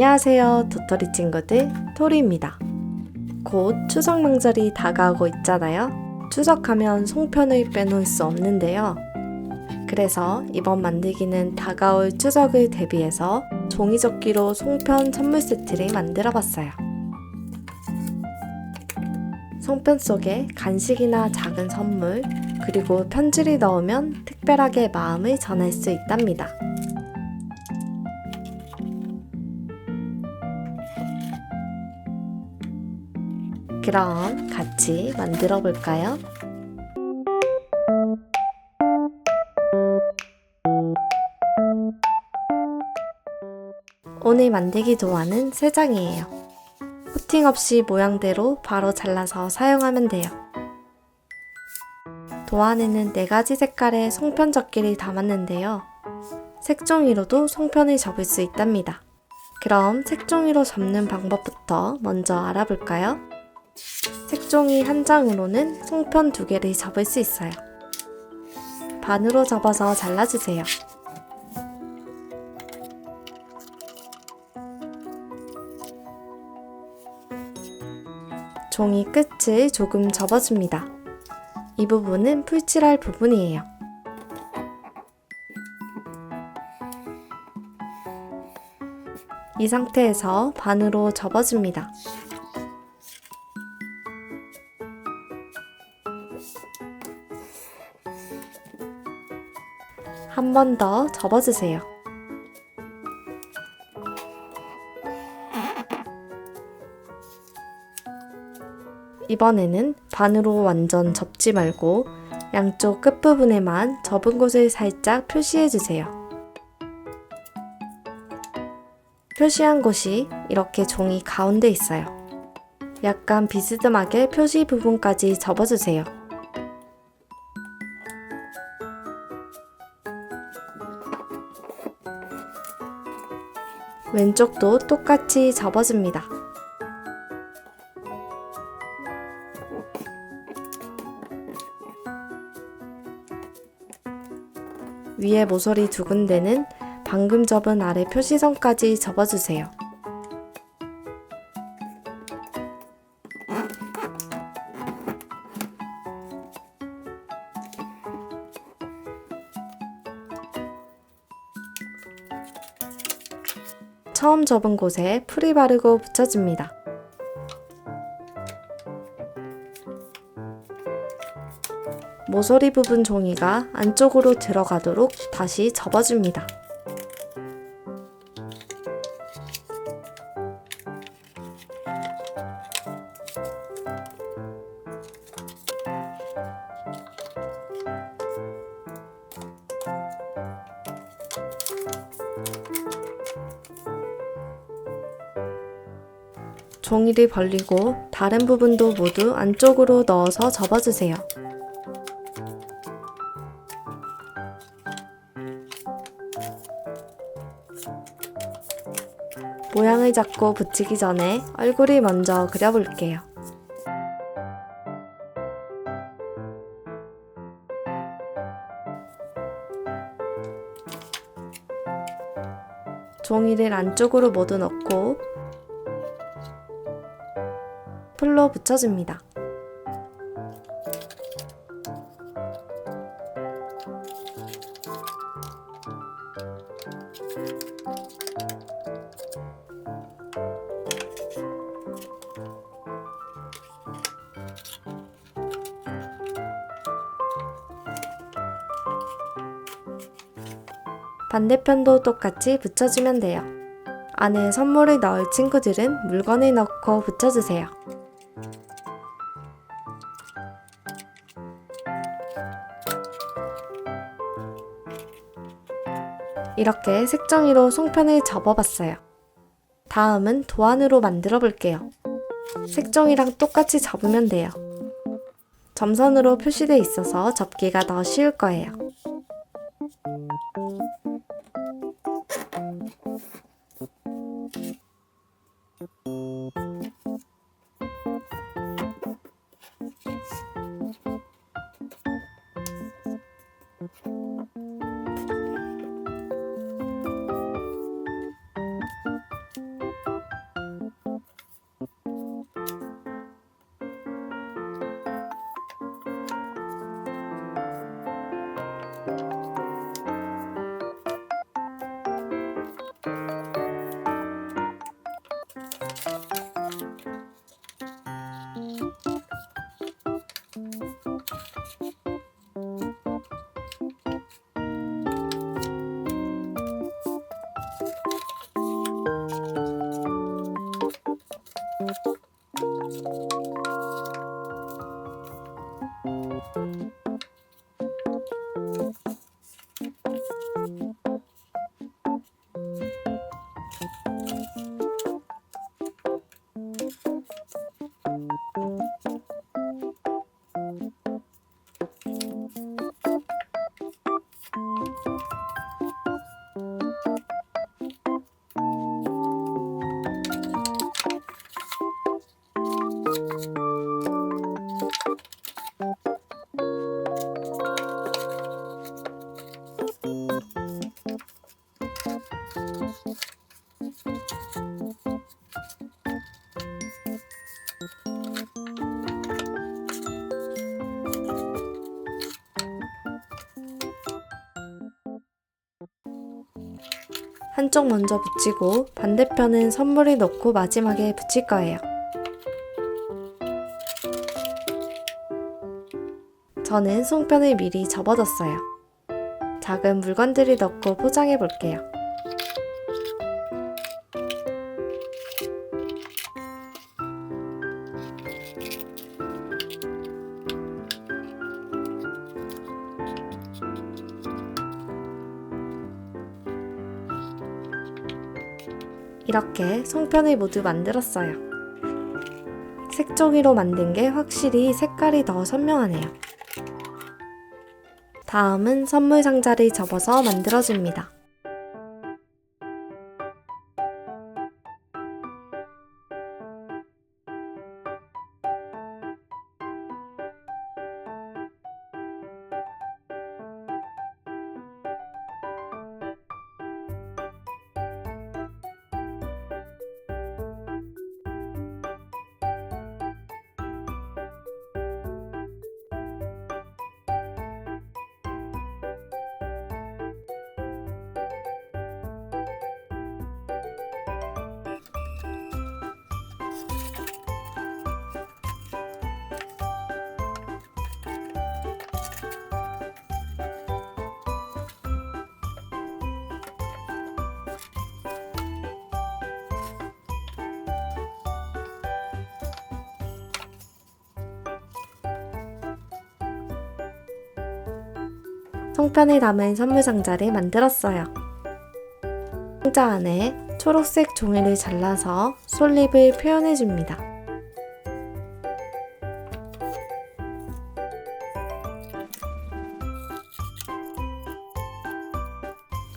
안녕하세요, 도토리 친구들, 토리입니다. 곧 추석 명절이 다가오고 있잖아요. 추석하면 송편을 빼놓을 수 없는데요. 그래서 이번 만들기는 다가올 추석을 대비해서 종이접기로 송편 선물 세트를 만들어 봤어요. 송편 속에 간식이나 작은 선물, 그리고 편지를 넣으면 특별하게 마음을 전할 수 있답니다. 그럼 같이 만들어 볼까요? 오늘 만들기 도안은 3장이에요. 코팅 없이 모양대로 바로 잘라서 사용하면 돼요. 도안에는 4가지 색깔의 송편 접기를 담았는데요. 색종이로도 송편을 접을 수 있답니다. 그럼 색종이로 접는 방법부터 먼저 알아볼까요? 색종이 한 장으로는 송편 2개를 접을 수 있어요. 반으로 접어서 잘라주세요. 종이 끝을 조금 접어줍니다. 이 부분은 풀칠할 부분이에요. 이 상태에서 반으로 접어줍니다. 한 번 더 접어주세요. 이번에는 반으로 완전 접지 말고 양쪽 끝부분에만 접은 곳을 살짝 표시해주세요. 표시한 곳이 이렇게 종이 가운데 있어요. 약간 비스듬하게 표시 부분까지 접어주세요. 왼쪽도 똑같이 접어줍니다. 위에 모서리 2군데는 방금 접은 아래 표시선까지 접어주세요. 처음 접은 곳에 풀이 바르고 붙여줍니다. 모서리 부분 종이가 안쪽으로 들어가도록 다시 접어줍니다. 종이를 벌리고 다른 부분도 모두 안쪽으로 넣어서 접어주세요. 모양을 잡고 붙이기 전에 얼굴을 먼저 그려볼게요. 종이를 안쪽으로 모두 넣고 풀로 붙여줍니다. 반대편도 똑같이 붙여주면 돼요. 안에 선물을 넣을 친구들은 물건을 넣고 붙여주세요. 이렇게 색종이로 송편을 접어봤어요. 다음은 도안으로 만들어 볼게요. 색종이랑 똑같이 접으면 돼요. 점선으로 표시되어 있어서 접기가 더 쉬울 거예요. 한쪽 먼저 붙이고 반대편은 선물을 넣고 마지막에 붙일 거예요. 저는 송편을 미리 접어뒀어요. 작은 물건들을 넣고 포장해 볼게요. 이렇게 송편을 모두 만들었어요. 색종이로 만든 게 확실히 색깔이 더 선명하네요. 다음은 선물 상자를 접어서 만들어줍니다. 송편을 담은 선물 상자를 만들었어요. 상자 안에 초록색 종이를 잘라서 솔잎을 표현해줍니다.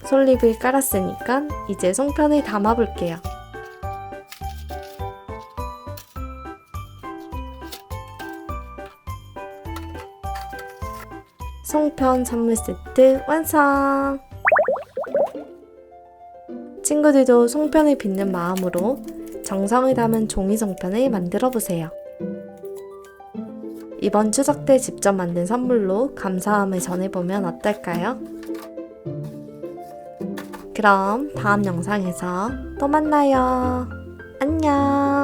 솔잎을 깔았으니까 이제 송편을 담아볼게요. 송편 선물 세트 완성! 친구들도 송편을 빚는 마음으로 정성을 담은 종이 송편을 만들어 보세요. 이번 추석 때 직접 만든 선물로 감사함을 전해보면 어떨까요? 그럼 다음 영상에서 또 만나요. 안녕!